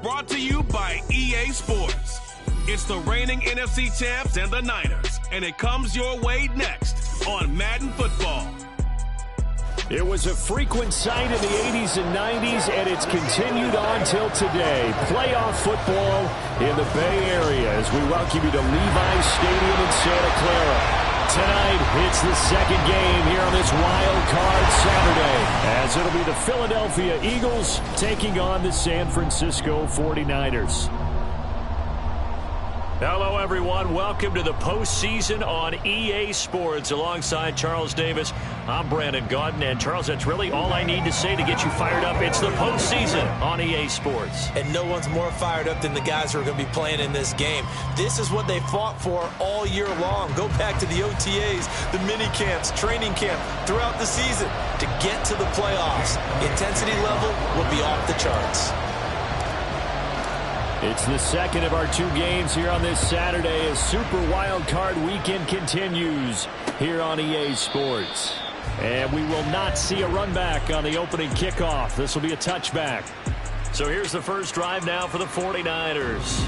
brought to you by EA Sports. It's the reigning NFC champs and the Niners, and it comes your way next on Madden Football. It was a frequent sight in the 80s and 90s, and it's continued on till today. Playoff football in the Bay Area as we welcome you to Levi's Stadium in Santa Clara. Tonight, it's the second game here on this Wild Card Saturday, as it'll be the Philadelphia Eagles taking on the San Francisco 49ers. Hello, everyone. Welcome to the postseason on EA Sports. Alongside Charles Davis, I'm Brandon Gaudin. And, Charles, that's really all I need to say to get you fired up. It's the postseason on EA Sports. And no one's more fired up than the guys who are going to be playing in this game. This is what they fought for all year long. Go back to the OTAs, the mini camps, training camp, throughout the season to get to the playoffs. Intensity level will be off the charts. It's the second of our two games here on this Saturday as Super Wild Card Weekend continues here on EA Sports. And we will not see a run back on the opening kickoff. This will be a touchback. So here's the first drive now for the 49ers.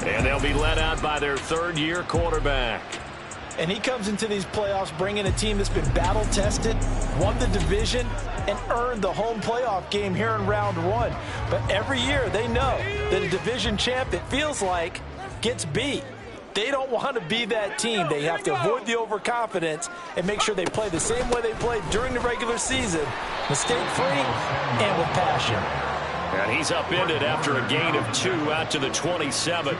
And they'll be led out by their third-year quarterback. And he comes into these playoffs bringing a team that's been battle-tested, won the division, and earned the home playoff game here in round one. But every year they know that a division champ, it feels like, gets beat. They don't want to be that team. They have to avoid the overconfidence and make sure they play the same way they played during the regular season, mistake-free and with passion. And he's upended after a gain of 2 out to the 27.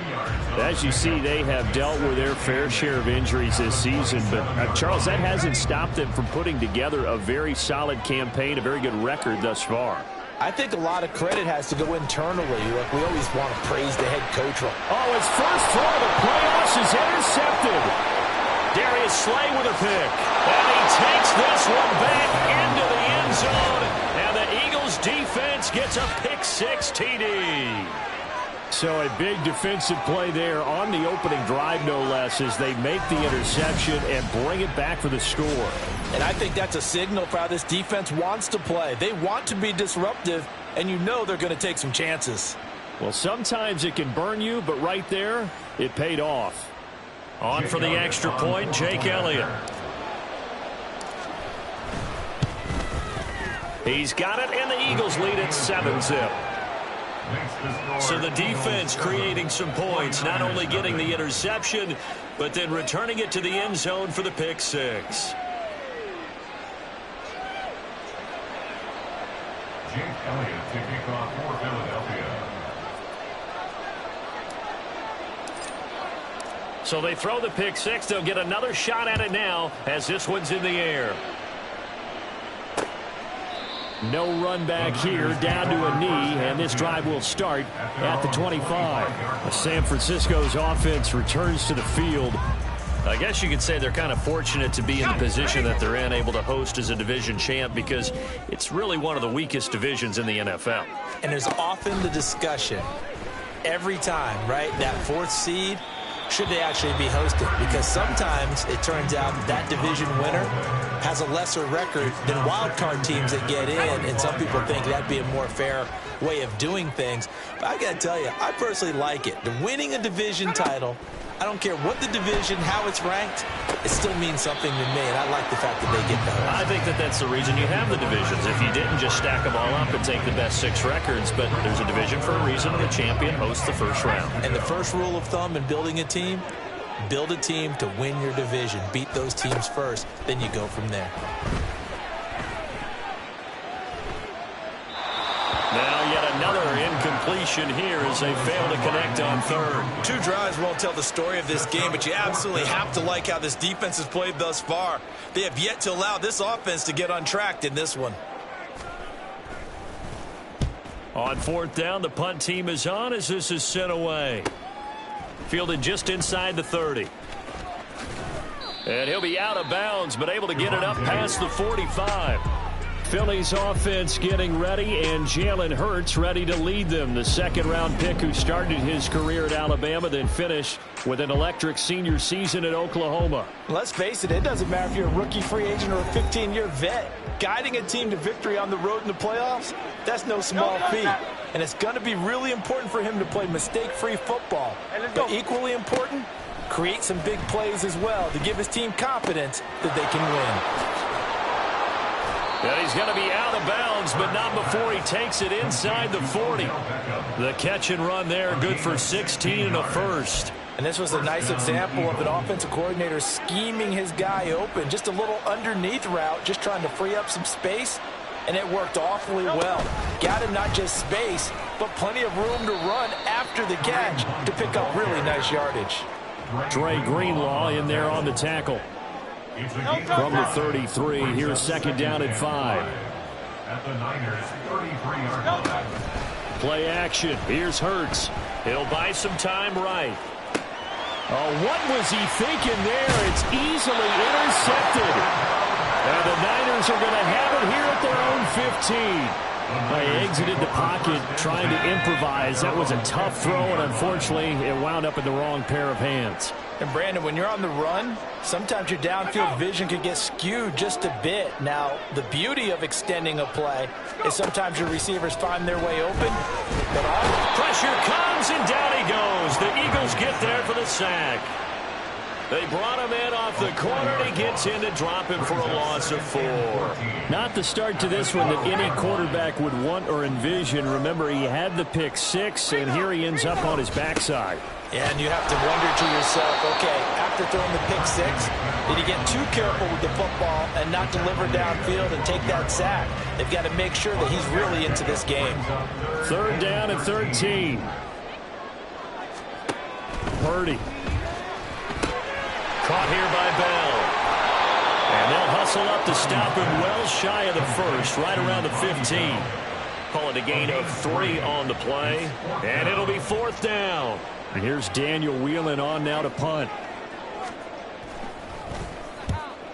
As you see, they have dealt with their fair share of injuries this season. But, Charles, that hasn't stopped them from putting together a very solid campaign, a very good record thus far. I think a lot of credit has to go internally. Look, we always want to praise the head coach. Oh, his first throw of the playoffs is intercepted. Darius Slay with a pick. And he takes this one back into the end zone. And the Eagles defense gets a pick-6 TD. So a big defensive play there on the opening drive, no less, as they make the interception and bring it back for the score. And I think that's a signal for how this defense wants to play. They want to be disruptive, and you know they're going to take some chances. Well, sometimes it can burn you, but right there, it paid off. On for the extra point, Jake Elliott. He's got it, and the Eagles lead at 7-zip. So the defense creating some points, not only getting the interception, but then returning it to the end zone for the pick-6. Jake Elliott to kick off for Philadelphia. So they throw the pick-6. They'll get another shot at it now as this one's in the air. No run back here, down to a knee, and this drive will start at the 25. San Francisco's offense returns to the field. I guess you could say they're kind of fortunate to be in the position that they're in, able to host as a division champ, because it's really one of the weakest divisions in the NFL. And there's often the discussion every time, right, that fourth seed, should they actually be hosted? Because sometimes it turns out that division winner has a lesser record than wild card teams that get in, and some people think that'd be a more fair way of doing things. But I got to tell you, I personally like it. The winning a division title, I don't care what the division, how it's ranked, it still means something to me, and I like the fact that they get that. I think that that's the reason you have the divisions. If you didn't, just stack them all up and take the best 6 records, but there's a division for a reason. The champion hosts the first round. And the first rule of thumb in building a team, build a team to win your division. Beat those teams first, then you go from there. Now yet another incompletion here as they fail to connect on third. 2 drives won't tell the story of this game, but you absolutely have to like how this defense has played thus far. They have yet to allow this offense to get untracked in this one. On 4th down, the punt team is on as this is sent away. Fielded just inside the 30. And he'll be out of bounds, but able to get it up past the 45. Phillies offense getting ready, and Jalen Hurts ready to lead them. The second-round pick who started his career at Alabama, then finished with an electric senior season at Oklahoma. Let's face it, it doesn't matter if you're a rookie free agent or a 15-year vet. Guiding a team to victory on the road in the playoffs, that's no small feat. And it's going to be really important for him to play mistake-free football. But equally important, create some big plays as well to give his team confidence that they can win. And he's going to be out of bounds, but not before he takes it inside the 40. The catch and run there, good for 16 and a first. And this was a nice example of an offensive coordinator scheming his guy open. Just a little underneath route, just trying to free up some space, and it worked awfully well. Got him not just space, but plenty of room to run after the catch to pick up really nice yardage. Dre Greenlaw in there on the tackle. From the 33, here's second down at 5. At the Niners' 33-yard line. Play action. Here's Hurts. He'll buy some time right. Oh, what was he thinking there? It's easily intercepted. And the Niners are going to have it here at their own 15. They exited the pocket trying to improvise. That was a tough throw, and unfortunately, it wound up in the wrong pair of hands. And Brandon, when you're on the run, sometimes your downfield vision can get skewed just a bit. Now, the beauty of extending a play is sometimes your receivers find their way open. But pressure comes, and down he goes. The Eagles get there for the sack. They brought him in off the corner, and he gets in to drop him for a loss of 4. Not the start to this one that any quarterback would want or envision. Remember, he had the pick 6, and here he ends up on his backside. Yeah, and you have to wonder to yourself, okay, after throwing the pick 6, did he get too careful with the football and not deliver downfield and take that sack? They've got to make sure that he's really into this game. Third down at 13. Purdy. Caught here by Bell. And they'll hustle up to stop him well shy of the first, right around the 15. Call it a gain of 3 on the play. And it'll be 4th down. And here's Daniel Whelan on now to punt.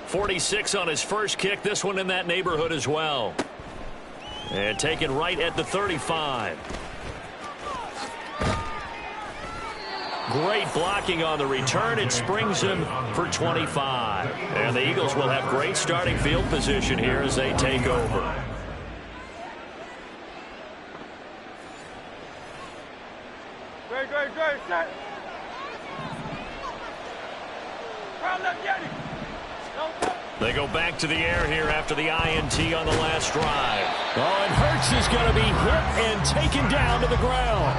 46 on his first kick. This one in that neighborhood as well. And taken right at the 35. Great blocking on the return. It springs him for 25. And the Eagles will have great starting field position here as they take over. Great, set. They go back to the air here after the INT on the last drive. Oh, and Hurts is going to be hit and taken down to the ground.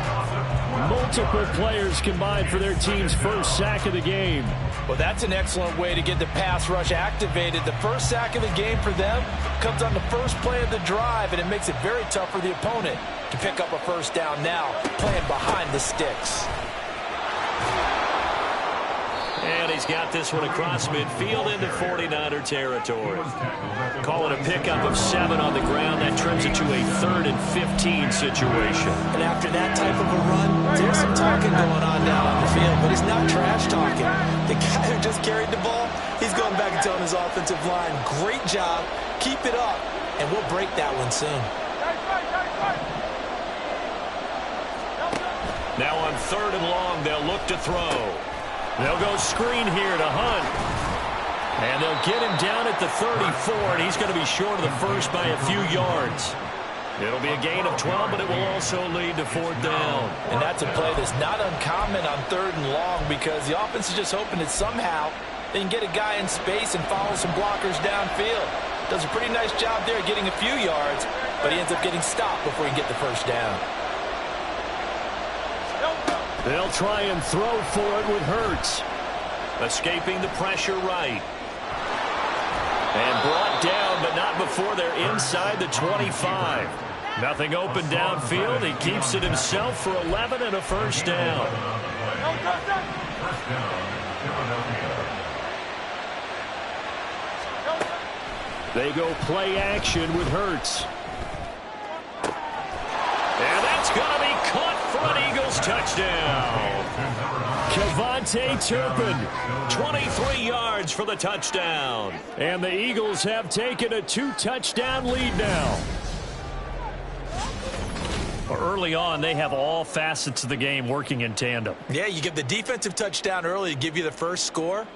Multiple players combined for their team's first sack of the game. Well, that's an excellent way to get the pass rush activated. The first sack of the game for them comes on the first play of the drive, and it makes it very tough for the opponent to pick up a first down now, playing behind the sticks. And he's got this one across midfield into 49er territory. Call it a pickup of 7 on the ground. That trims it to a 3rd and 15 situation. And after that type of a run, there's some talking going on down on the field, but it's not trash talking. The guy who just carried the ball, he's going back and telling his offensive line, great job, keep it up, and we'll break that one soon. Now on 3rd and long, they'll look to throw. They'll go screen here to Hunt. And they'll get him down at the 34, and he's going to be short of the first by a few yards. It'll be a gain of 12, but it will also lead to 4th down. And that's a play that's not uncommon on 3rd and long because the offense is just hoping that somehow they can get a guy in space and follow some blockers downfield. Does a pretty nice job there getting a few yards, but he ends up getting stopped before he can get the first down. They'll try and throw for it with Hurts. Escaping the pressure right. And brought down, but not before they're inside the 25. Nothing open downfield. He keeps it himself for 11 and a first down. They go play action with Hurts. And that's going to be caught for an Eagles touchdown. KaVontae Turpin. 23 yards for the touchdown. And the Eagles have taken a 2-touchdown lead now. Early on, they have all facets of the game working in tandem. Yeah, you give the defensive touchdown early to give you the first score,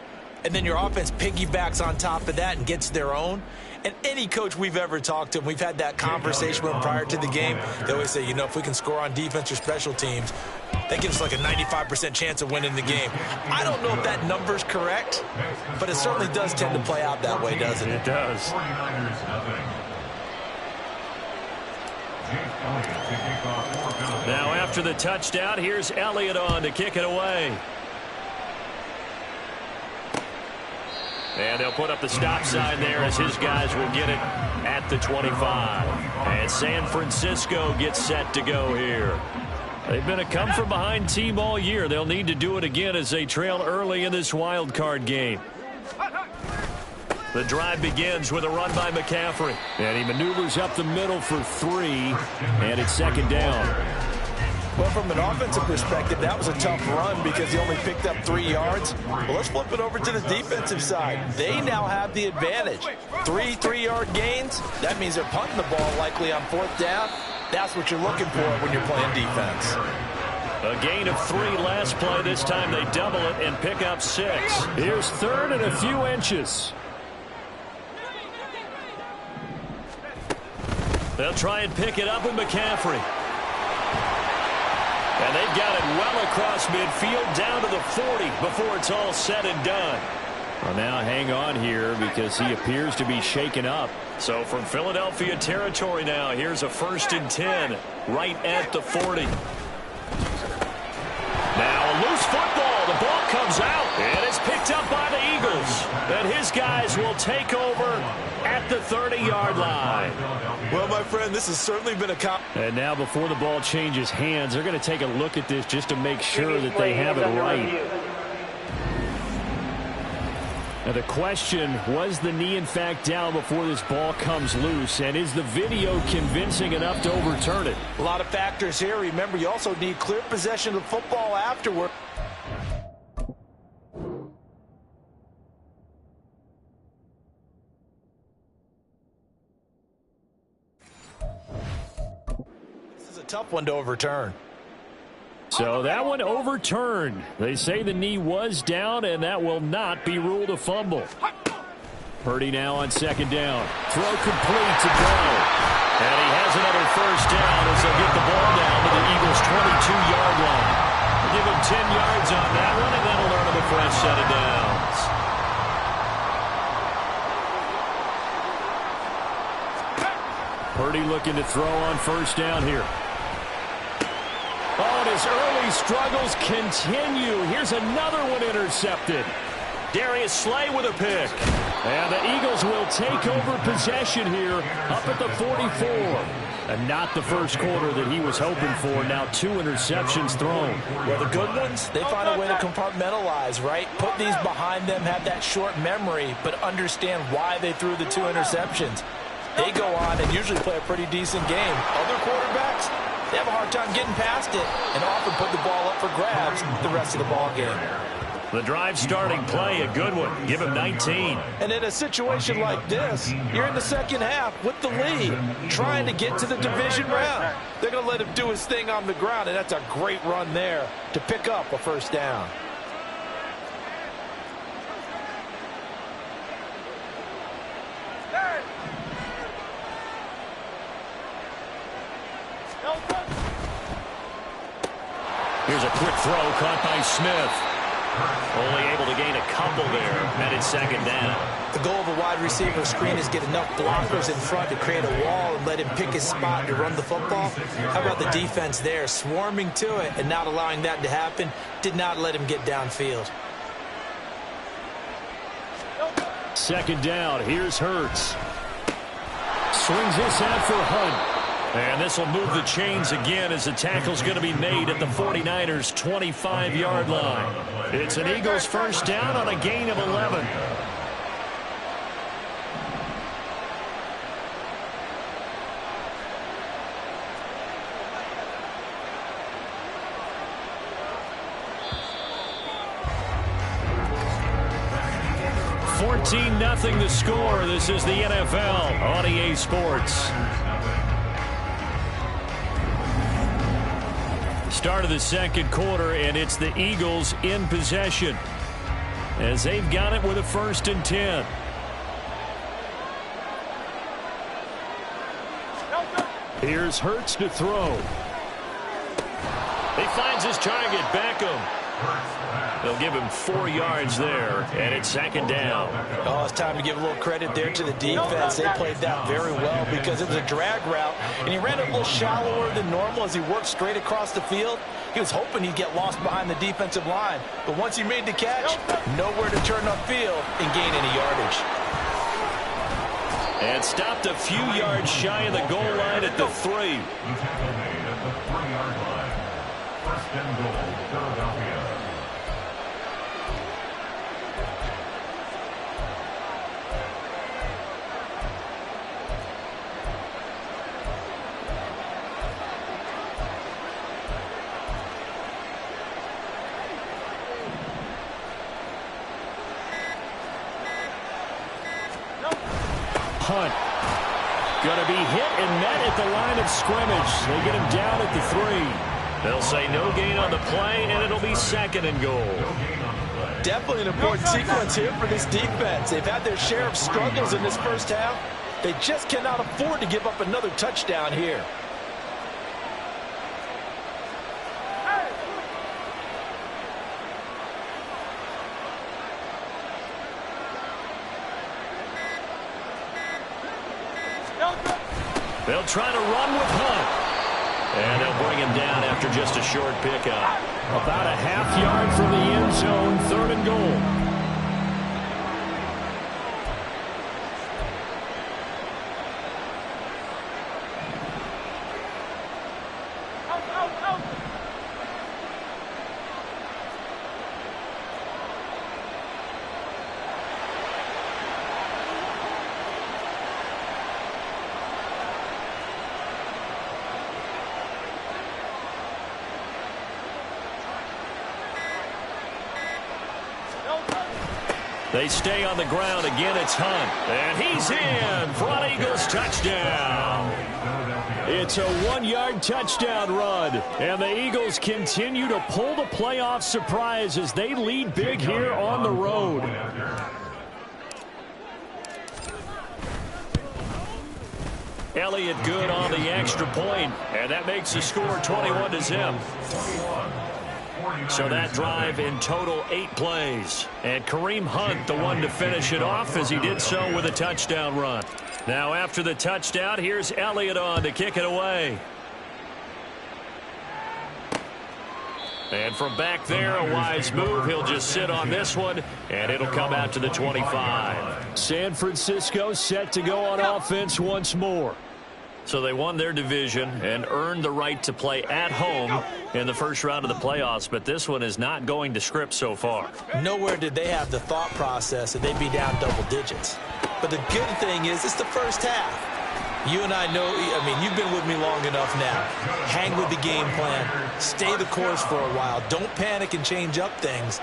and then your offense piggybacks on top of that and gets their own. And any coach we've ever talked to, we've had that conversation with them prior to the game, they always say, you know, if we can score on defense or special teams, that gives us like a 95% chance of winning the game. I don't know if that number's correct, but it certainly does tend to play out that way, doesn't it? It does. 49ers nothing. Now after the touchdown, here's Elliott on to kick it away. And they'll put up the stop sign there as his guys will get it at the 25. And San Francisco gets set to go here. They've been a come-from-behind team all year. They'll need to do it again as they trail early in this wild card game. The drive begins with a run by McCaffrey. And he maneuvers up the middle for 3, and it's second down. Well, from an offensive perspective, that was a tough run because he only picked up 3 yards. Well, let's flip it over to the defensive side. They now have the advantage. 3 3-yard gains. That means they're punting the ball likely on 4th down. That's what you're looking for when you're playing defense. A gain of 3 last play. This time they double it and pick up 6. Here's 3rd and a few inches. They'll try and pick it up with McCaffrey. And they've got it well across midfield down to the 40 before it's all said and done. Well, now hang on here because he appears to be shaken up. So from Philadelphia territory now, here's a 1st and 10 right at the 40. Now a loose football. The ball comes out, and it's picked up by the Eagles. And his guys will take over at the 30-yard line. Well, my friend, this has certainly been a And now before the ball changes hands, they're going to take a look at this just to make sure that they have it right. Now the question, was the knee in fact down before this ball comes loose? And is the video convincing enough to overturn it? A lot of factors here. Remember, you also need clear possession of the football afterward. This is a tough one to overturn. So that one overturned. They say the knee was down, and that will not be ruled a fumble. Purdy now on 2nd down. Throw complete to go. And he has another 1st down as they'll get the ball down to the Eagles' 22-yard line. They'll give him 10 yards on that one, and that'll earn him a fresh set of downs. Purdy looking to throw on 1st down here. Oh, and his early struggles continue. Here's another one intercepted. Darius Slay with a pick. And the Eagles will take over possession here up at the 44. And not the first quarter that he was hoping for. Now 2 interceptions thrown. Well, the good ones, they find a way to compartmentalize, right? Put these behind them, have that short memory, but understand why they threw the 2 interceptions. They go on and usually play a pretty decent game. Other quarterbacks, they have a hard time getting past it and often put the ball up for grabs the rest of the ball game. The drive starting play, a good one. Give him 19. And in a situation like this, you're in the second half with the lead, trying to get to the division round. They're going to let him do his thing on the ground, and that's a great run there to pick up a 1st down. Here's a quick throw caught by Smith. Only able to gain a couple there, and it's 2nd down. The goal of a wide receiver screen is get enough blockers in front to create a wall and let him pick his spot to run the football. How about the defense there, swarming to it and not allowing that to happen? Did not let him get downfield. 2nd down. Here's Hurts. Swings this out for Hunt. And this will move the chains again as the tackle's going to be made at the 49ers' 25-yard line. It's an Eagles 1st down on a gain of 11. 13-0 the score. This is the NFL on EA Sports. Start of the second quarter, and it's the Eagles in possession as they've got it with a 1st and 10. Here's Hurts to throw. He finds his target, Beckham. They'll give him 4 yards there, and it's 2nd down. Oh, it's time to give a little credit there to the defense. They played that very well because it was a drag route, and he ran it a little shallower than normal as he worked straight across the field. He was hoping he'd get lost behind the defensive line, but once he made the catch, nowhere to turn upfield and gain any yardage. And stopped a few yards shy of the goal line at the 3. The tackle made at the 3-yard line. 1st and goal, Philadelphia. Hunt. Going to be hit and met at the line of scrimmage. They get him down at the 3. They'll say no gain on the play, and it'll be 2nd and goal. Definitely an important sequence here for this defense. They've had their share of struggles in this first half. They just cannot afford to give up another touchdown here. They'll try to run with Hunt. And they'll bring him down after just a short pickup. About a half yard from the end zone, 3rd and goal. They stay on the ground. Again, it's Hunt. And he's in for an Eagles touchdown. It's a 1-yard touchdown run. And the Eagles continue to pull the playoff surprise as they lead big here on the road. Elliott good on the extra point, and that makes the score 21-0. So that drive in total 8 plays. And Kareem Hunt, the one to finish it off as he did so with a touchdown run. Now after the touchdown, here's Elliott on to kick it away. And from back there, a wise move. He'll just sit on this one, and it'll come out to the 25. San Francisco set to go on offense once more. So they won their division and earned the right to play at home in the first round of the playoffs, but this one is not going to script so far. Nowhere did they have the thought process that they'd be down double digits. But the good thing is it's the first half. You and I know, I mean, you've been with me long enough now. Hang with the game plan. Stay the course for a while. Don't panic and change up things.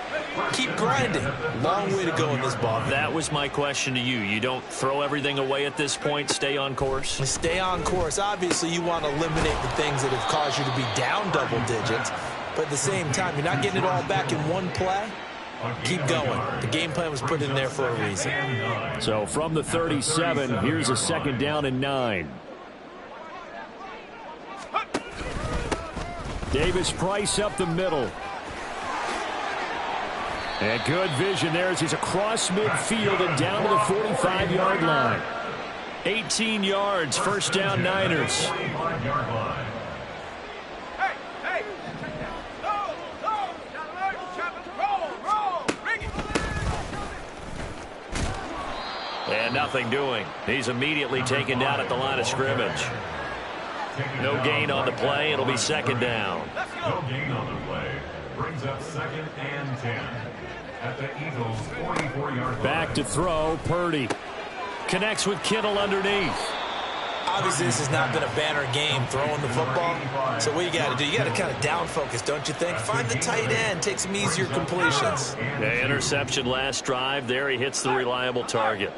Keep grinding. Long way to go in this ball. That was my question to you. You don't throw everything away at this point. Stay on course? Stay on course. Obviously, you want to eliminate the things that have caused you to be down double digits. But at the same time, you're not getting it all back in one play. Keep going. The game plan was put in there for a reason. So from the 37, here's a 2nd down and 9. Davis Price up the middle. And good vision there as he's across midfield and down to the 45-yard line. 18 yards, 1st down Niners. And nothing doing. He's immediately taken down at the line of scrimmage. No gain on the play. It'll be 2nd down. No gain on the play. Brings up 2nd and 10 at the Eagles' 44-yard line. Back to throw, Purdy. Connects with Kittle underneath. Obviously, this has not been a banner game throwing the football. So what you got to do, you got to kind of down focus, don't you think? Find the tight end, take some easier completions. Yeah, interception last drive. There he hits the reliable target.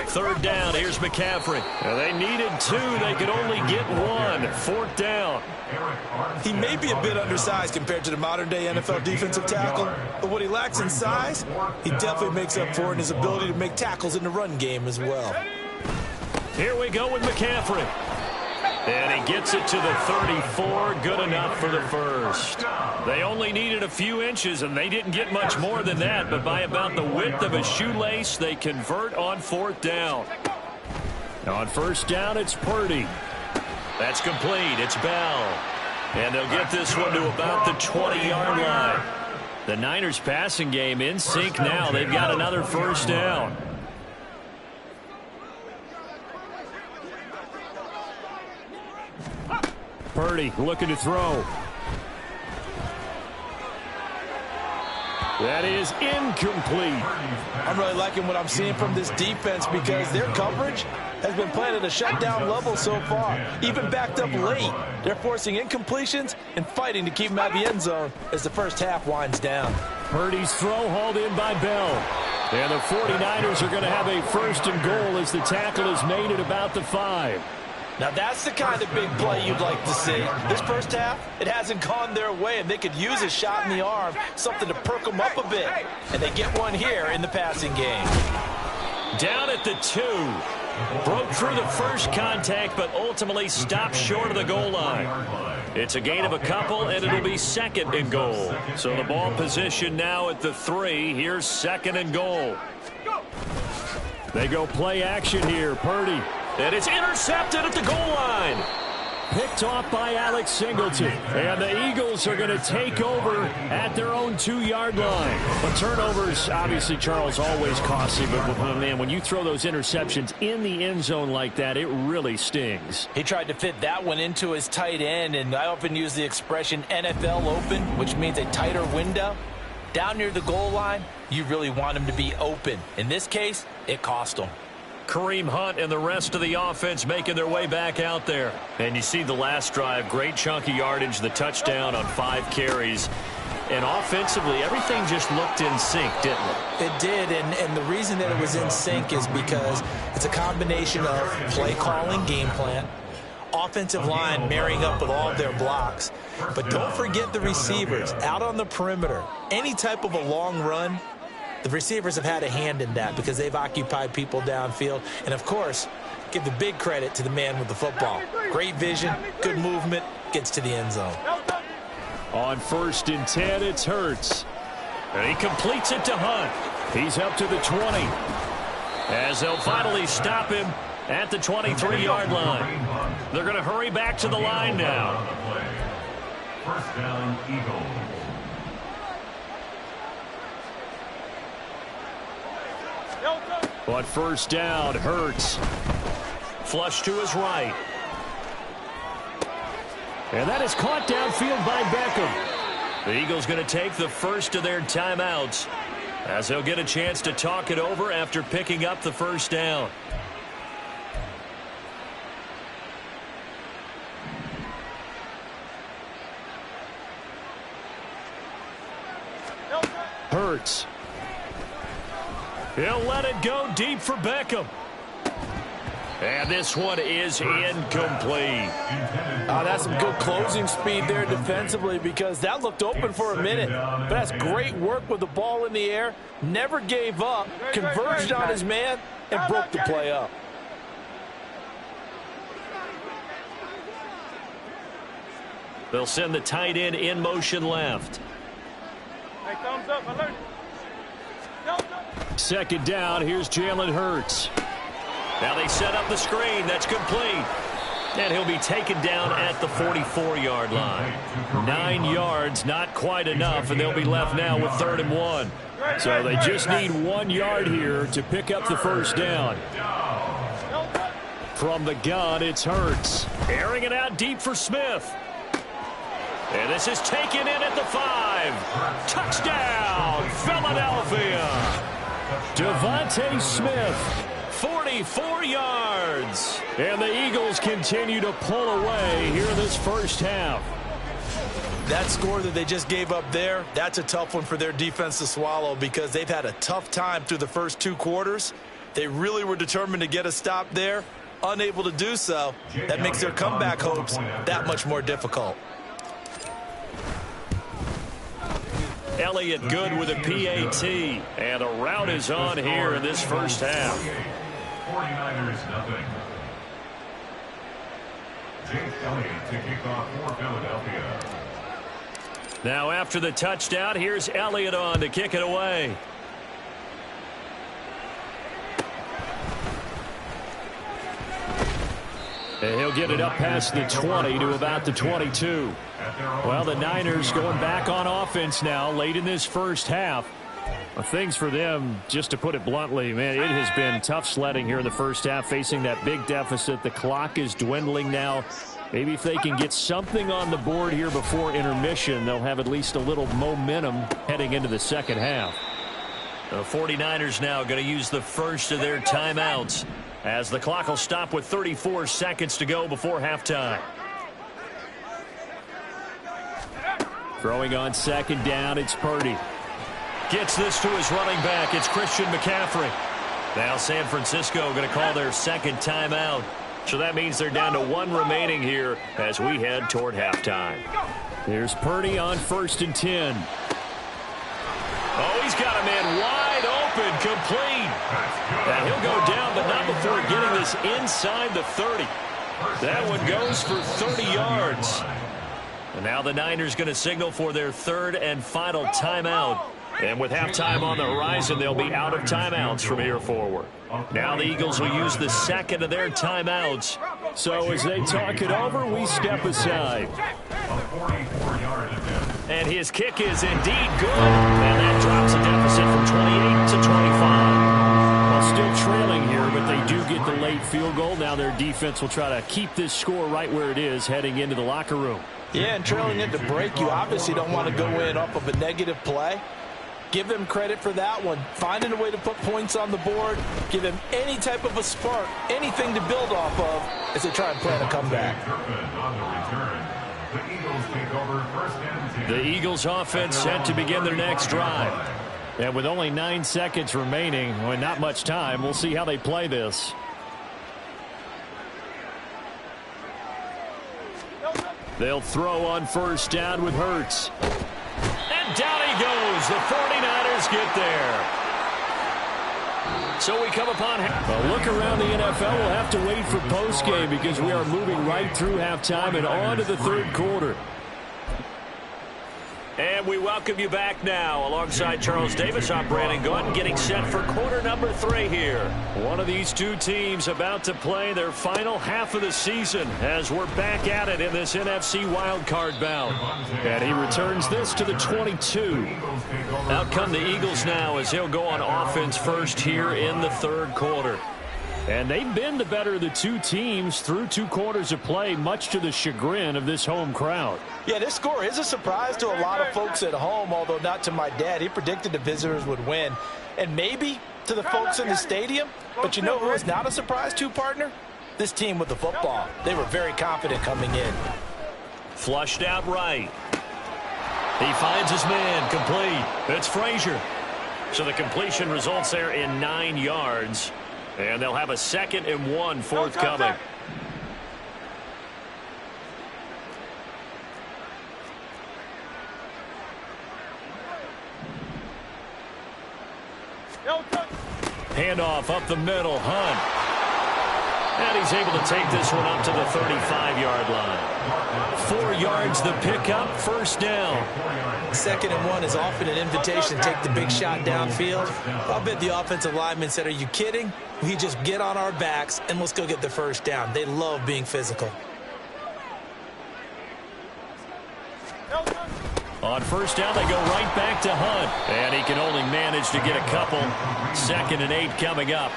Third down, here's McCaffrey. Now, they needed 2. They could only get 1. Fourth down. He may be a bit undersized compared to the modern-day NFL defensive tackle, but what he lacks in size, he definitely makes up for in his ability to make tackles in the run game as well. Here we go with McCaffrey. And he gets it to the 34. Good enough for the first. They only needed a few inches, and they didn't get much more than that. But by about the width of a shoelace, they convert on fourth down. On first down, it's Purdy. That's complete. It's Bell. And they'll get this one to about the 20-yard line. The Niners passing game in sync now. They've got another first down. Purdy looking to throw. That is incomplete. I'm really liking what I'm seeing from this defense because their coverage has been playing at a shutdown level so far. Even backed up late. They're forcing incompletions and fighting to keep them out of the end zone as the first half winds down. Purdy's throw hauled in by Bell. And the 49ers are going to have a first and goal as the tackle is made at about the 5. Now that's the kind of big play you'd like to see. This first half, it hasn't gone their way, and they could use a shot in the arm, something to perk them up a bit. And they get one here in the passing game. Down at the 2. Broke through the first contact, but ultimately stopped short of the goal line. It's a gain of a couple, and it'll be second and goal. So the ball position now at the 3. Here's second and goal. They go play action here. Purdy. And it's intercepted at the goal line. Picked off by Alex Singleton. And the Eagles are going to take over at their own 2-yard line. But turnovers, obviously, Charles, always costly. But, man, when you throw those interceptions in the end zone like that, it really stings. He tried to fit that one into his tight end, and I often use the expression NFL open, which means a tighter window. Down near the goal line, you really want him to be open. In this case, it cost him. Kareem Hunt and the rest of the offense making their way back out there. And you see the last drive, great chunk of yardage, the touchdown on 5 carries. And offensively, everything just looked in sync, didn't it? It did, and the reason that it was in sync is because it's a combination of play calling, game plan, offensive line marrying up with all of their blocks. But don't forget the receivers out on the perimeter. Any type of a long run, the receivers have had a hand in that because they've occupied people downfield. And, of course, give the big credit to the man with the football. Great vision, good movement, gets to the end zone. On first and 10, it's Hurts. And he completes it to Hunt. He's up to the 20. As they'll finally stop him at the 23-yard line. They're going to hurry back to the line now. First down, Eagles. On first down, Hurts. Flush to his right. And that is caught downfield by Beckham. The Eagles going to take the first of their timeouts as they'll get a chance to talk it over after picking up the first down. Hurts. He'll let it go deep for Beckham. And this one is incomplete. That's some good closing speed there defensively because that looked open for a minute. But that's great work with the ball in the air. Never gave up, converged on his man, and broke the play up. They'll send the tight end in motion left. Hey, thumbs up, alert. Second down, here's Jalen Hurts. Now they set up the screen. That's complete. And he'll be taken down at the 44-yard line. 9 yards, not quite enough, and they'll be left now with 3rd and 1. So they just need 1 yard here to pick up the first down. From the gun, it's Hurts. Airing it out deep for Smith. And this is taken in at the 5. Touchdown, Philadelphia. Devontae Smith. 40 play, 4 yards. And the Eagles continue to pull away here in this first half. That score that they just gave up there, that's a tough one for their defense to swallow because they've had a tough time through the first 2 quarters. They really were determined to get a stop there, unable to do so. That makes their comeback hopes that much more difficult. Elliott good with a PAT, and a rout is on here in this first half. 49ers nothing. Jake Elliott to kick off for Philadelphia. Now after the touchdown, here's Elliott on to kick it away. And he'll get it up past the 20 to about the 22. Well, the Niners going back on offense now late in this first half. Well, things for them, just to put it bluntly, man, it has been tough sledding here in the first half, facing that big deficit. The clock is dwindling now. Maybe if they can get something on the board here before intermission, they'll have at least a little momentum heading into the second half. The 49ers now going to use the first of their timeouts as the clock will stop with 34 seconds to go before halftime. Throwing on second down, it's Purdy. Gets this to his running back. It's Christian McCaffrey. Now San Francisco going to call their second timeout. So that means they're down to 1 remaining here as we head toward halftime. Here's Purdy on 1st and 10. Oh, he's got a man wide open, complete. And he'll go down, but not before getting this inside the 30. That one goes for 30 yards. And now the Niners going to signal for their 3rd and final timeout. And with halftime on the horizon, they'll be out of timeouts from here forward. Now the Eagles will use the 2nd of their timeouts. So as they talk it over, we step aside. And his kick is indeed good. And that drops a deficit from 28 to 25. Well, still trailing here, but they do get the late field goal. Now their defense will try to keep this score right where it is heading into the locker room. Yeah, and trailing into break, you obviously don't want to go in off of a negative play. Give them credit for that one. Finding a way to put points on the board. Give them any type of a spark, anything to build off of as they try and plan a comeback. The Eagles offense set to begin their next drive. And with only 9 seconds remaining, well, not much time, we'll see how they play this. They'll throw on 1st down with Hurts. And down he goes. The 49ers get there. So we come upon a look around the NFL. We'll have to wait for postgame because we are moving right through halftime and on to the 3rd quarter. And we welcome you back now. Alongside Charles Davis, I'm Brandon Gaudin, getting set for quarter number 3 here. One of these 2 teams about to play their final half of the season as we're back at it in this NFC wildcard bout. And he returns this to the 22. Out come the Eagles now as he'll go on offense first here in the 3rd quarter. And they've been the better of the 2 teams through 2 quarters of play, much to the chagrin of this home crowd. Yeah, this score is a surprise to a lot of folks at home, although not to my dad. He predicted the visitors would win. And maybe to the folks in the stadium. But you know who is not a surprise to, partner? This team with the football. They were very confident coming in. Flushed out right. He finds his man, complete. It's Frazier. So the completion results there in 9 yards. And they'll have a 2nd and 1 forthcoming. Handoff up the middle, Hunt. And he's able to take this one up to the 35-yard line. 4 yards the pickup, 1st down. 2nd and 1 is often an invitation to take the big shot downfield. I'll bet the offensive lineman said, are you kidding? We just get on our backs and let's go get the 1st down. They love being physical. On 1st down, they go right back to Hunt. And he can only manage to get a couple. 2nd and 8 coming up.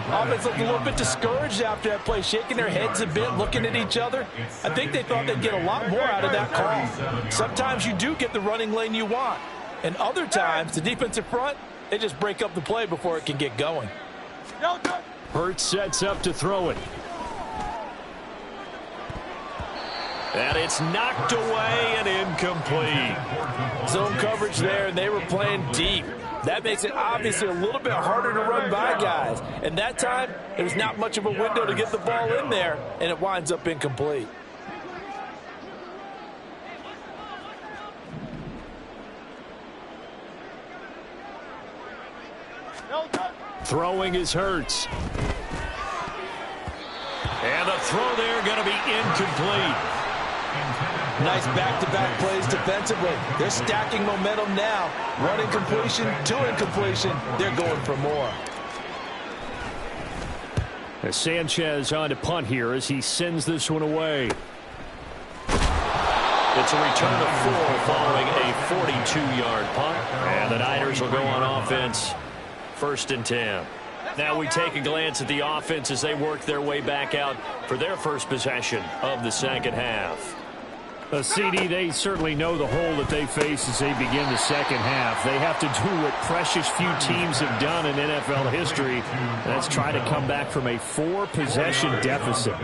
Offense looked a little bit discouraged after that play, shaking their heads a bit, looking at each other. I think they thought they'd get a lot more out of that call. Sometimes you do get the running lane you want. And other times, the defensive front, they just break up the play before it can get going. Hurts sets up to throw it. And it's knocked away and incomplete. Zone coverage there, and they were playing deep. That makes it obviously a little bit harder to run by guys. And that time, there's not much of a window to get the ball in there, and it winds up incomplete. Throwing is Hurts. And the throw there going to be incomplete. Nice back-to-back plays defensively. They're stacking momentum now. One incompletion, two incompletion. They're going for more. As Sanchez on to punt here as he sends this one away. It's a return of 4 following a 42-yard punt. And the Niners will go on offense. 1st and 10. Now we take a glance at the offense as they work their way back out for their first possession of the second half. CD, they certainly know the hole that they face as they begin the second half. They have to do what precious few teams have done in NFL history. That's try to come back from a 4-possession deficit.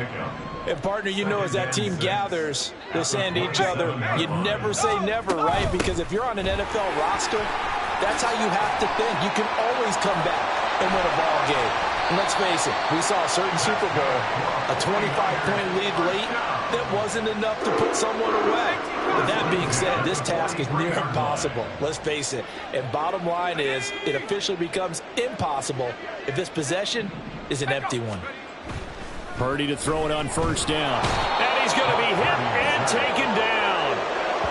And, partner, you know as that team gathers, they're saying to each other, you never say never, right? Because if you're on an NFL roster, that's how you have to think. You can always come back and win a ball game. And let's face it, we saw a certain Super Bowl, a 25-point lead late that wasn't enough to put someone away. But that being said, this task is near impossible. Let's face it. And bottom line is, it officially becomes impossible if this possession is an empty one. Purdy to throw it on 1st down. And he's going to be hit and taken down.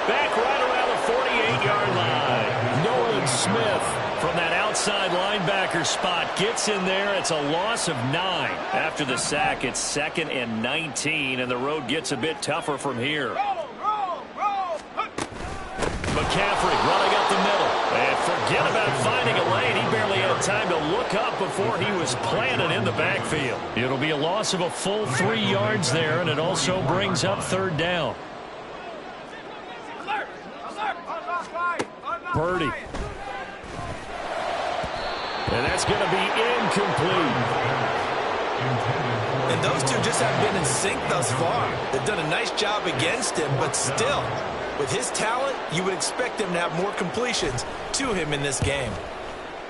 Back right around the 48-yard line. Nolan Smith from that outside linebacker spot gets in there. It's a loss of 9. After the sack, it's 2nd and 19, and the road gets a bit tougher from here. McCaffrey running up the middle. And forget about finding a lane. He barely had time to look up before he was planted in the backfield. It'll be a loss of a full 3 yards there, and it also brings up 3rd down. Purdy. And that's going to be incomplete. And those two just haven't been in sync thus far. They've done a nice job against him, but still, with his talent, you would expect him to have more completions to him in this game.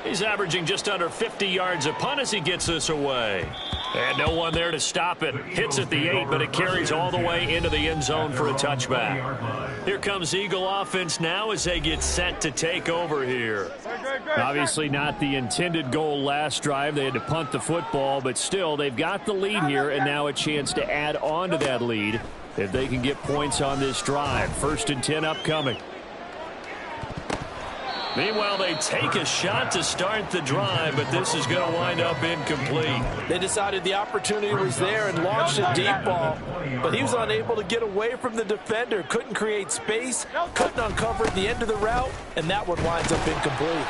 He's averaging just under 50 yards a punt as he gets this away. And no one there to stop it. Hits at the 8, but it carries all the way into the end zone for a touchback. Here comes Eagle offense now as they get set to take over here. Obviously not the intended goal last drive. They had to punt the football, but still they've got the lead here and now a chance to add on to that lead if they can get points on this drive. 1st and 10 upcoming. Meanwhile, they take a shot to start the drive, but this is going to wind up incomplete. They decided the opportunity was there and launched a deep ball, but he was unable to get away from the defender, couldn't create space, couldn't uncover at the end of the route, and that one winds up incomplete.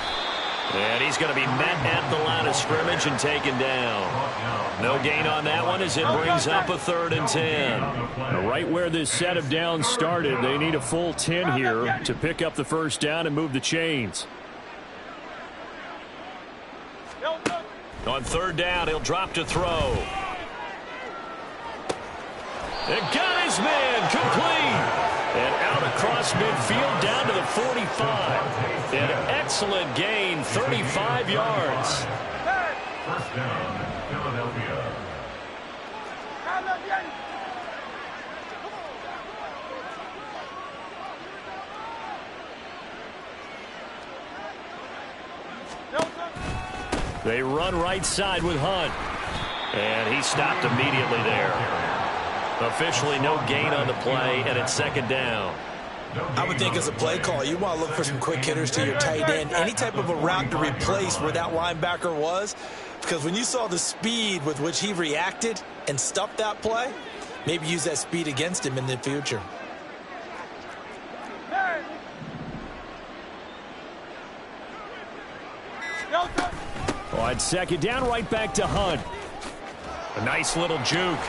And he's going to be met at the line of scrimmage and taken down. No gain on that one as it brings up a 3rd and 10. Right where this set of downs started, they need a full 10 here to pick up the 1st down and move the chains. On 3rd down, he'll drop to throw. And got his man complete. And out across midfield down to the 45. An excellent gain, 35 yards. 1st down, Philadelphia. They run right side with Hunt. And he stopped immediately there. Officially no gain on the play, and it's 2nd down. I would think as a play call, you want to look for some quick hitters to your tight end. Any type of a route to replace where that linebacker was. Because when you saw the speed with which he reacted and stuffed that play, maybe use that speed against him in the future. On 2nd down, right back to Hunt. A nice little juke.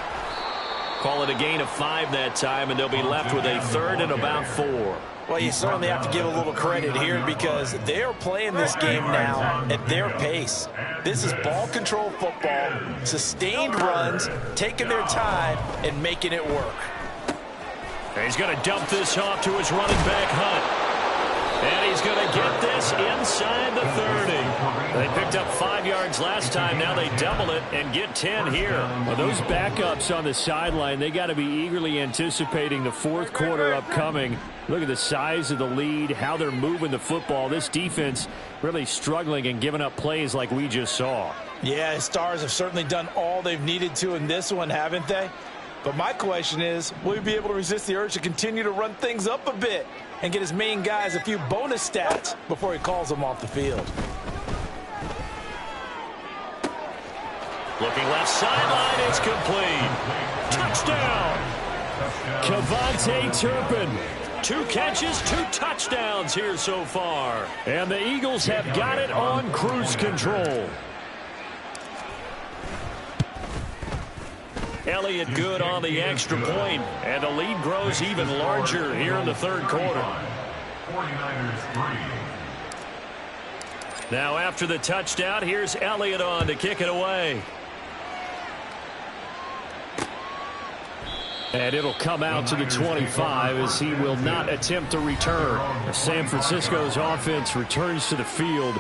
Call it a gain of 5 that time, and they'll be left with a 3rd and about 4. Well, you certainly have to give a little credit here because they are playing this game now at their pace. This is ball control football, sustained runs, taking their time, and making it work. And he's going to dump this off to his running back, Hunt. And he's going to get this inside the 30. They picked up 5 yards last time. Now they double it and get 10 here. Well, those backups on the sideline, they got to be eagerly anticipating the 4th quarter upcoming. Look at the size of the lead, how they're moving the football. This defense really struggling and giving up plays like we just saw. Yeah, Stars have certainly done all they've needed to in this one, haven't they? But my question is, will he be able to resist the urge to continue to run things up a bit and get his main guys a few bonus stats before he calls them off the field? Looking left sideline, it's complete. Touchdown! KaVontae Turpin. 2 catches, 2 touchdowns here so far. And the Eagles have got it on cruise control. Elliott good on the extra point, and the lead grows even larger here in the 3rd quarter. 49ers 3. Now after the touchdown, here's Elliott on to kick it away. And it'll come out to the 25 as he will not attempt to return. San Francisco's offense returns to the field.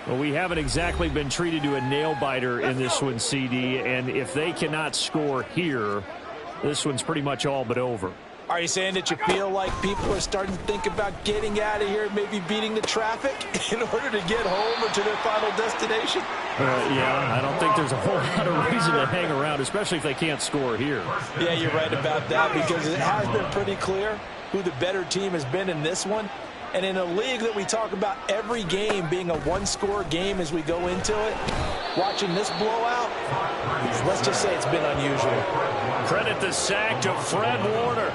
Well, we haven't exactly been treated to a nail-biter in this one, CD, and if they cannot score here, this one's pretty much all but over. Are you saying that you feel like people are starting to think about getting out of here, maybe beating the traffic in order to get home or to their final destination? Yeah, I don't think there's a whole lot of reason to hang around, especially if they can't score here. Yeah, you're right about that because it has been pretty clear who the better team has been in this one. And in a league that we talk about every game being a one-score game as we go into it, watching this blowout, let's just say it's been unusual. Credit the sack to Fred Warner.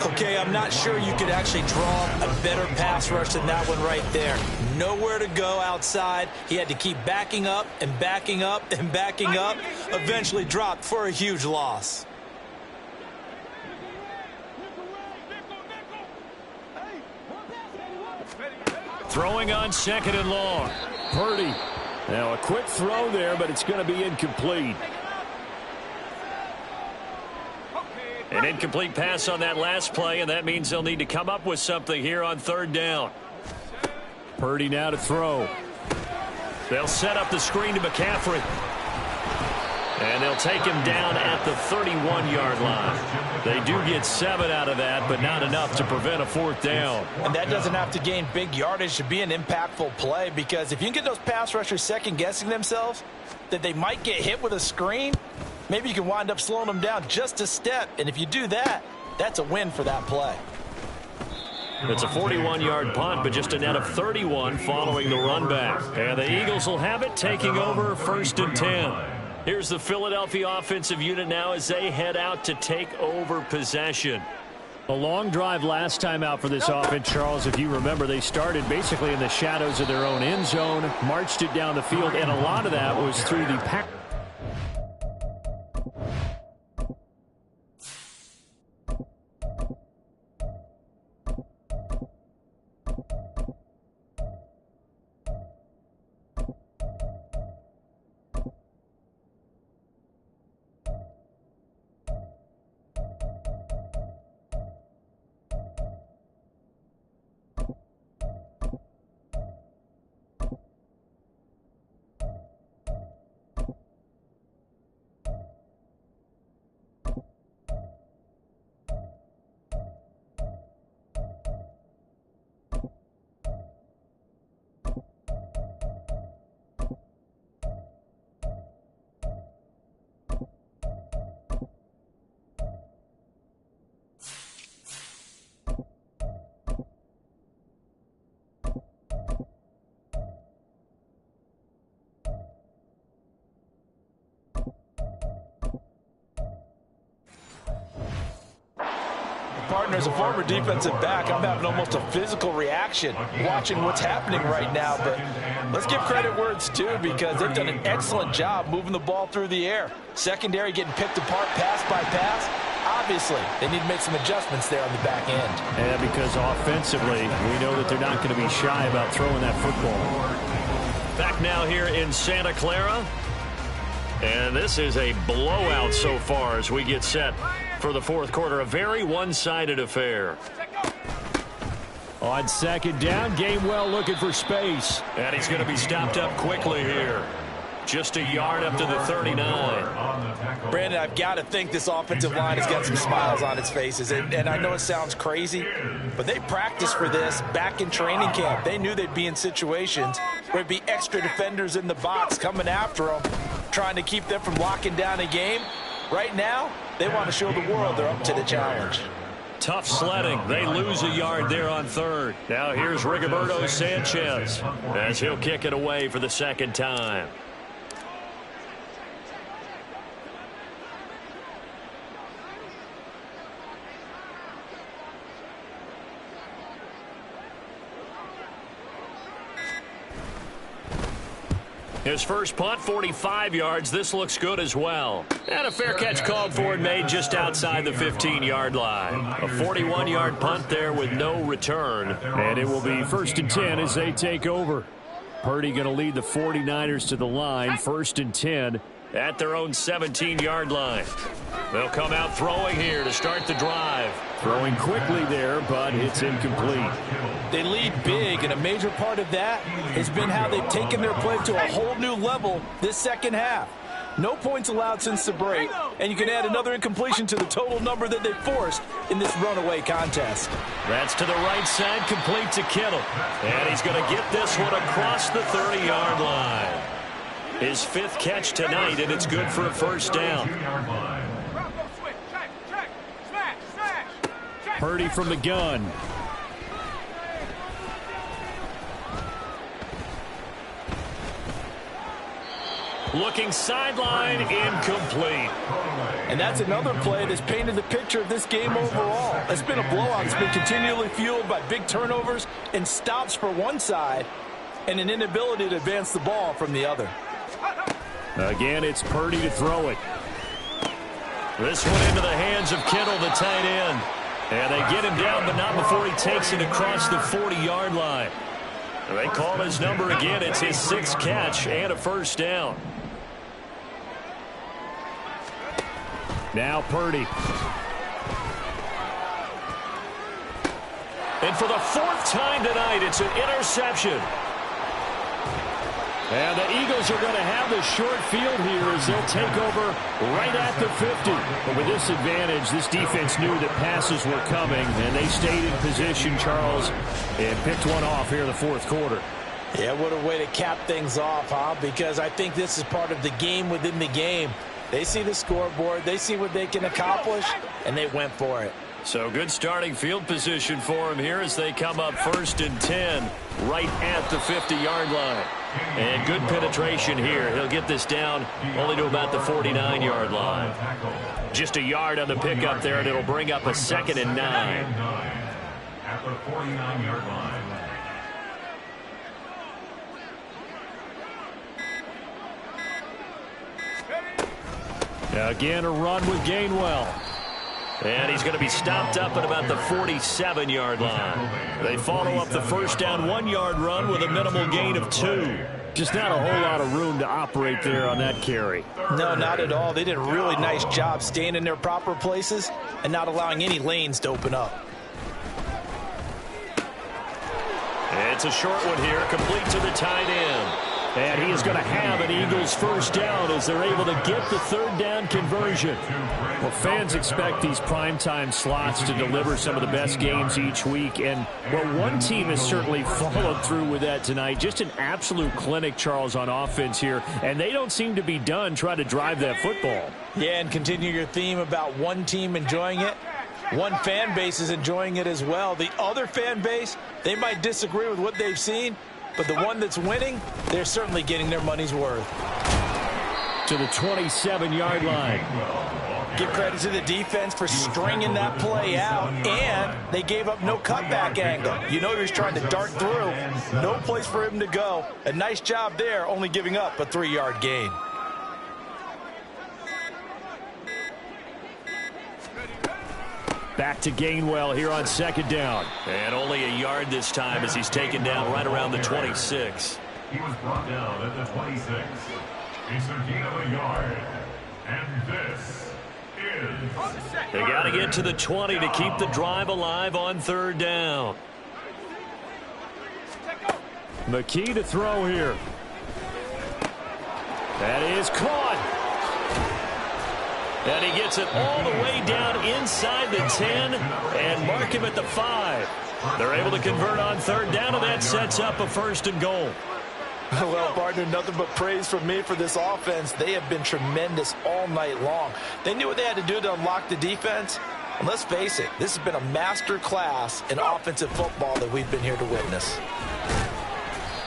Okay, I'm not sure you could actually draw a better pass rush than that one right there. Nowhere to go outside. He had to keep backing up and backing up and backing up. Eventually dropped for a huge loss. Throwing on 2nd and long. Purdy. Now a quick throw there, but it's going to be incomplete. An incomplete pass on that last play, and that means they'll need to come up with something here on 3rd down. Purdy now to throw. They'll set up the screen to McCaffrey. And they'll take him down at the 31-yard line. They do get 7 out of that, but not enough to prevent a 4th down. And that doesn't have to gain big yardage to be an impactful play, because if you can get those pass rushers second-guessing themselves that they might get hit with a screen, maybe you can wind up slowing them down just a step. And if you do that, that's a win for that play. It's a 41-yard punt, but just a net of 31 following the run back. And the Eagles will have it, taking over 1st and 10. Here's the Philadelphia offensive unit now as they head out to take over possession. A long drive last time out for this offense, Charles. If you remember, they started basically in the shadows of their own end zone, marched it down the field, and a lot of that was through the pack. Partner, as a former defensive back, I'm having almost a physical reaction watching what's happening right now. But let's give credit where it's due, because they've done an excellent job moving the ball through the air. Secondary getting picked apart pass by pass. Obviously, they need to make some adjustments there on the back end. And because offensively, we know that they're not going to be shy about throwing that football. Back now here in Santa Clara. And this is a blowout so far as we get set for the fourth quarter. A very one-sided affair. On second down, Gainwell looking for space. And he's going to be stopped up quickly here. Just a yard up to the 39. Brandon, I've got to think this offensive line has got some smiles on its faces. And I know it sounds crazy, but they practiced for this back in training camp. They knew they'd be in situations where there'd be extra defenders in the box coming after them, trying to keep them from locking down a game. Right now, they want to show the world they're up to the challenge. Tough sledding. They lose a yard there on third. Now here's Rigoberto Sanchez as he'll kick it away for the second time. His first punt, 45 yards. This looks good as well. And a fair catch called for and made just outside the 15-yard line. A 41-yard punt there with no return. And it will be 1st and 10 as they take over. Purdy going to lead the 49ers to the line, 1st and 10. At their own 17-yard line. They'll come out throwing here to start the drive. Throwing quickly there, but it's incomplete. They lead big, and a major part of that has been how they've taken their play to a whole new level this second half. No points allowed since the break, and you can add another incompletion to the total number that they've forced in this runaway contest. That's to the right side, complete to Kittle. And he's going to get this one across the 30-yard line. His 5th catch tonight, and it's good for a first down. Purdy from the gun. Looking sideline, incomplete. And that's another play that's painted the picture of this game overall. It's been a blowout. It's been continually fueled by big turnovers and stops for one side and an inability to advance the ball from the other. Again, it's Purdy to throw it. This one into the hands of Kittle, the tight end. And they get him down, but not before he takes it across the 40-yard line. They call his number again. It's his 6th catch and a first down. Now Purdy. And for the 4th time tonight, it's an interception. And the Eagles are going to have the short field here as they'll take over right at the 50. But with this advantage, this defense knew that passes were coming, and they stayed in position, Charles, and picked one off here in the fourth quarter. Yeah, what a way to cap things off, huh? Because I think this is part of the game within the game. They see the scoreboard, they see what they can accomplish, and they went for it. So good starting field position for him here as they come up 1st and 10 right at the 50-yard line. And good penetration here. He'll get this down only to about the 49-yard line. Just a yard on the pickup there, and it'll bring up a 2nd and 9. At the 49-yard line. Again, a run with Gainwell. And he's going to be stopped up at about the 47-yard line. They follow up the first down 1-yard run with a minimal gain of 2. Just not a whole lot of room to operate there on that carry. No, not at all. They did a really nice job staying in their proper places and not allowing any lanes to open up. It's a short one here, complete to the tight end. And he is going to have an Eagles first down as they're able to get the 3rd down conversion. Well, fans expect these primetime slots to deliver some of the best games each week. And, well, one team has certainly followed through with that tonight. Just an absolute clinic, Charles, on offense here. And they don't seem to be done trying to drive that football. Yeah, and continue your theme about one team enjoying it. One fan base is enjoying it as well. The other fan base, they might disagree with what they've seen. But the one that's winning, they're certainly getting their money's worth. To the 27-yard line. Give credit to the defense for stringing that play out, and they gave up no cutback angle. You know he was trying to dart through. No place for him to go. A nice job there, only giving up a 3-yard gain. Back to Gainwell here on second down. And only a yard this time as he's taken down right around the 26. He was brought down at the 26. It's a gain of a yard. And this is... They got to get to the 20 to keep the drive alive on third down. McKee to throw here. That is caught. And he gets it all the way down inside the 10 and mark him at the 5. They're able to convert on third down, and that sets up a first and goal. Well, partner, nothing but praise from me for this offense. They have been tremendous all night long. They knew what they had to do to unlock the defense. And let's face it, this has been a master class in offensive football that we've been here to witness.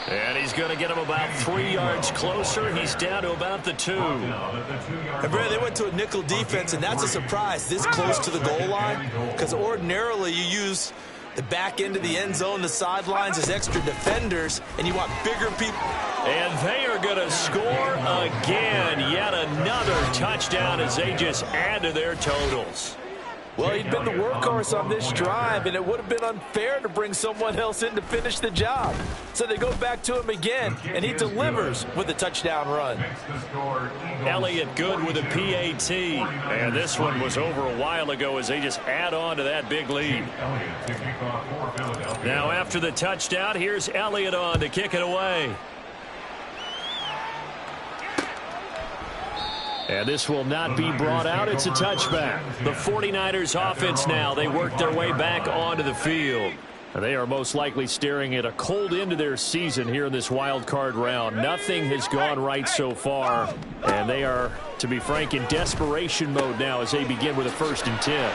And he's going to get him about 3 yards closer. He's down to about the 2. And Brad, they went to a nickel defense, and that's a surprise this close to the goal line, because ordinarily you use the back end of the end zone, the sidelines as extra defenders, and you want bigger people. And they are going to score again. Yet another touchdown as they just add to their totals. Well, he'd been the workhorse on this drive, and it would have been unfair to bring someone else in to finish the job. So they go back to him again, and he delivers with a touchdown run. Elliott Good with a PAT. And this one was over a while ago as they just add on to that big lead. Now after the touchdown, here's Elliott on to kick it away. And this will not be brought out. It's a touchback. The 49ers offense now. They work their way back onto the field. And they are most likely staring at a cold end of their season here in this wild card round. Nothing has gone right so far. And they are, to be frank, in desperation mode now as they begin with a 1st and 10.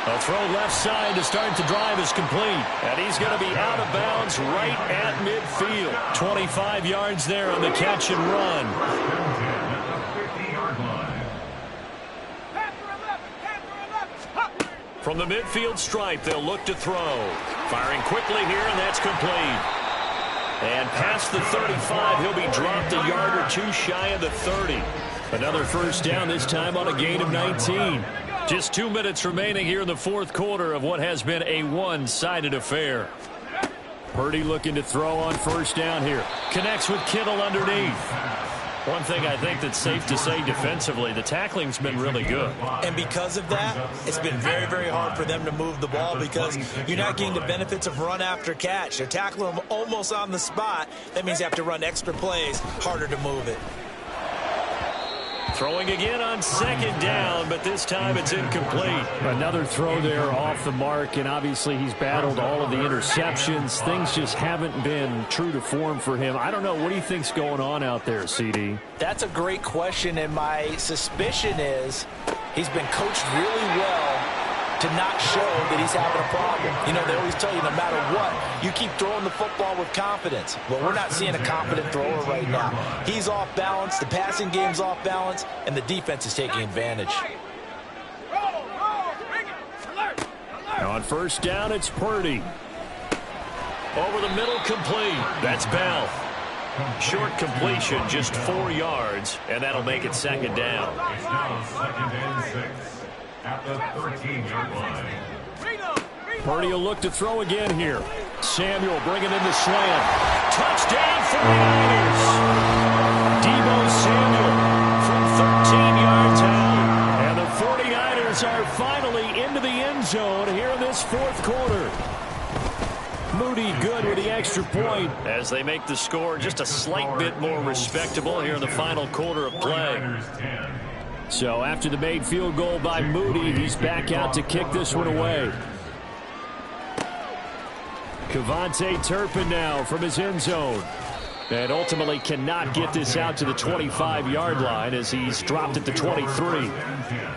A throw left side to start the drive is complete. And he's going to be out of bounds right at midfield. 25 yards there on the catch and run. From the midfield stripe, they'll look to throw. Firing quickly here, and that's complete. And past the 35, he'll be dropped a yard or 2 shy of the 30. Another first down, this time on a gain of 19. Just 2 minutes remaining here in the 4th quarter of what has been a one-sided affair. Purdy looking to throw on first down here. Connects with Kittle underneath. One thing I think that's safe to say defensively, the tackling's been really good. And because of that, it's been very, very hard for them to move the ball because you're not getting the benefits of run after catch. They're tackling them almost on the spot. That means you have to run extra plays, harder to move it. Throwing again on second down, but this time it's incomplete. Another throw there off the mark, and obviously he's battled all of the interceptions. Things just haven't been true to form for him. I don't know. What do you think's going on out there, CD? That's a great question, and my suspicion is he's been coached really well to not show that he's having a problem. You know, they always tell you no matter what, you keep throwing the football with confidence. Well, we're not seeing a confident thrower right now. He's off balance, the passing game's off balance, and the defense is taking advantage. Now on first down, it's Purdy. Over the middle, complete. That's Bell. Short completion, just 4 yards, and that'll make it second down. It's now 2nd and 6. At the 13-yard line. Purdy will look to throw again here. Samuel bringing in the slant. Touchdown 49ers. Deebo Samuel from 13 yards out. And the 49ers are finally into the end zone here in this 4th quarter. Moody good with the extra point. As they make the score just a slight bit more respectable here in the final quarter of play. So after the made field goal by Moody, he's back out to kick this one away. Kevontae Turpin now from his end zone. And ultimately cannot get this out to the 25-yard line as he's dropped at the 23.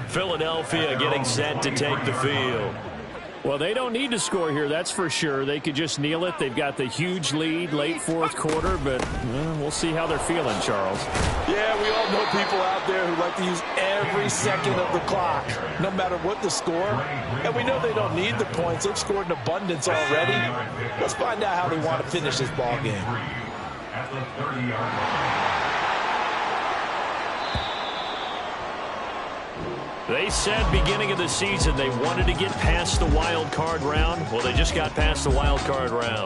Philadelphia getting set to take the field. Well, they don't need to score here, that's for sure. They could just kneel it. They've got the huge lead late 4th quarter, but we'll see how they're feeling, Charles. Yeah, we all know people out there who like to use every second of the clock, no matter what the score. And we know they don't need the points. They've scored in abundance already. Let's find out how they want to finish this ball game. At the 30-yard line. They said beginning of the season they wanted to get past the wild card round. Well, they just got past the wild card round.